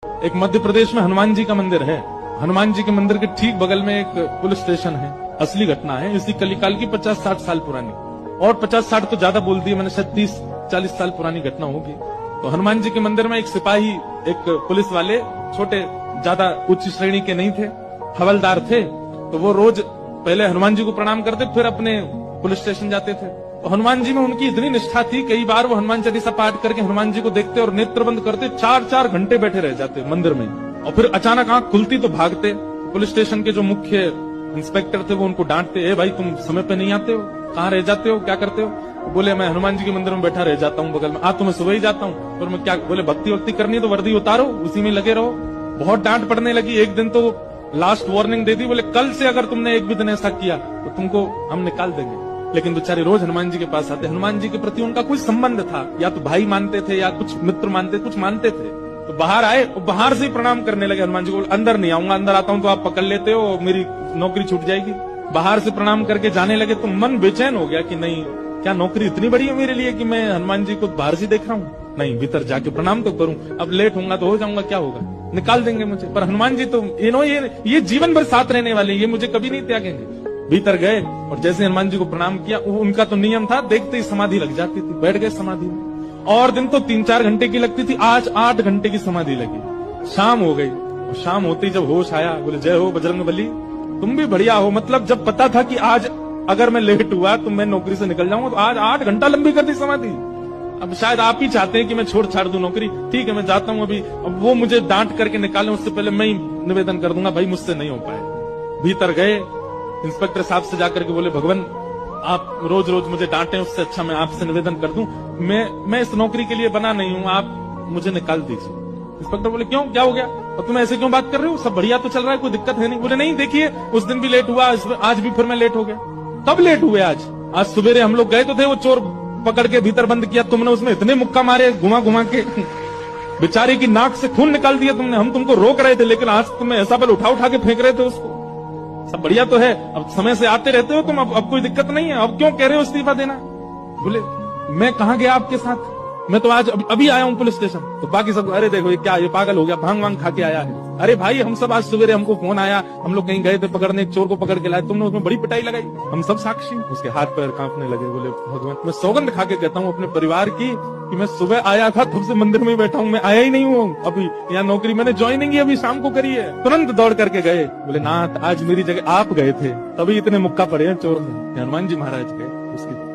एक मध्य प्रदेश में हनुमान जी का मंदिर है। हनुमान जी के मंदिर के ठीक बगल में एक पुलिस स्टेशन है। असली घटना है, इसी कलिकाल की 50-60 साल पुरानी, और 50-60 तो ज्यादा बोल दिए मैंने, शायद 30-40 साल पुरानी घटना होगी। तो हनुमान जी के मंदिर में एक सिपाही, एक पुलिस वाले, छोटे, ज्यादा उच्च श्रेणी के नहीं थे, हवलदार थे। तो वो रोज पहले हनुमान जी को प्रणाम करते, फिर अपने पुलिस स्टेशन जाते थे। तो हनुमान जी में उनकी इतनी निष्ठा थी, कई बार वो हनुमान चालीसा पाठ करके हनुमान जी को देखते और नेत्र बंद करते, 4-4 घंटे बैठे रह जाते मंदिर में। और फिर अचानक आंख खुलती तो भागते। पुलिस स्टेशन के जो मुख्य इंस्पेक्टर थे वो उनको डांटते, ए भाई तुम समय पे नहीं आते हो, कहाँ रह जाते हो, क्या करते हो? बोले मैं हनुमान जी के मंदिर में बैठा रह जाता हूँ बगल में। तो मैं सुबह ही जाता हूँ। फिर मैं क्या, बोले भक्ति वक्ति करनी है तो वर्दी उतारो, उसी में लगे रहो। बहुत डांट पड़ने लगी। एक दिन तो लास्ट वार्निंग दे दी, बोले कल से अगर तुमने एक भी दिन ऐसा किया तो तुमको हम निकाल देंगे। लेकिन बेचारे रोज हनुमान जी के पास आते। हनुमान जी के प्रति उनका कोई संबंध था, या तो भाई मानते थे या कुछ मित्र मानते, कुछ मानते थे। तो बाहर आए और बाहर से ही प्रणाम करने लगे हनुमान जी को। अंदर नहीं आऊंगा, अंदर आता हूं तो आप पकड़ लेते हो, मेरी नौकरी छूट जाएगी। बाहर से प्रणाम करके जाने लगे तो मन बेचैन हो गया कि नहीं, क्या नौकरी इतनी बड़ी है मेरे लिए कि मैं हनुमान जी को बाहर से देख रहा हूँ? नहीं, भीतर जाके प्रणाम तो करूं। अब लेट होऊंगा तो हो जाऊंगा, क्या होगा, निकाल देंगे मुझे। पर हनुमान जी तो ये जीवन भर साथ रहने वाले, ये मुझे कभी नहीं त्यागेंगे। भीतर गए और जैसे हनुमान जी को प्रणाम किया, उनका तो नियम था, देखते ही समाधि लग जाती थी। बैठ गए समाधि में। और दिन तो 3-4 घंटे की लगती थी, आज 8 घंटे की समाधि लगी। शाम हो गई और शाम होती जब होश आया, बोले जय हो बजरंगबली, तुम भी बढ़िया हो। मतलब जब पता था कि आज अगर मैं लेट हुआ तो मैं नौकरी से निकल जाऊंगा, तो आज 8 घंटा लंबी कर दी समाधि। अब शायद आप ही चाहते हैं कि मैं छोड़ छाड़ दूं नौकरी। ठीक है, मैं जाता हूं अभी। अब वो मुझे डांट करके निकालें उससे पहले मैं ही निवेदन कर दूंगा, भाई मुझसे नहीं हो पाए। भीतर गए, इंस्पेक्टर साहब से जाकर के बोले, भगवान आप रोज रोज मुझे डांटे, उससे अच्छा मैं आपसे निवेदन कर दूं, मैं इस नौकरी के लिए बना नहीं हूं, आप मुझे निकाल दीजिए। इंस्पेक्टर बोले क्यों, क्या हो गया, और तुम ऐसे क्यों बात कर रहे हो, सब बढ़िया तो चल रहा है, कोई दिक्कत है नहीं। बोले नहीं, देखिए उस दिन भी लेट हुआ, आज भी फिर मैं लेट हो गया। कब लेट हुए? आज सवेरे हम लोग गए तो थे, वो चोर पकड़ के भीतर बंद किया तुमने, उसमें इतने मुक्का मारे घुमा घुमा के, बेचारे की नाक से खून निकाल दिया तुमने। हम तुमको रोक रहे थे, लेकिन आज तुम्हें ऐसा बल उठा उठा के फेंक रहे थे उसको। सब बढ़िया तो है, अब समय से आते रहते हो तुम, अब कोई दिक्कत नहीं है, अब क्यों कह रहे हो इस्तीफा देना? बोले मैं कहाँ गया आपके साथ, मैं तो आज अभी आया हूँ पुलिस स्टेशन। तो बाकी सब, अरे देखो ये क्या, ये पागल हो गया, भांग वांग खा के आया है। अरे भाई हम सब आज सवेरे, हमको फोन आया, हम लोग कहीं गए थे पकड़ने, एक चोर को पकड़ के लाए, तुमने उसमें बड़ी पिटाई लगाई, हम सब साक्षी। उसके हाथ पैर कांपने लगे। बोले भगवान, मैं सौगंध खा के कहता हूँ अपने परिवार की कि मैं सुबह आया था, तब से मंदिर में बैठा हूँ, मैं आया ही नहीं हूँ अभी। यहाँ नौकरी मैंने ज्वाइनिंग ही अभी शाम को करी है। तुरंत दौड़ करके गए। बोले नाथ, आज मेरी जगह आप गए थे, तभी इतने मुक्का पड़े हैं चोर में। हनुमान जी महाराज गए, उसकी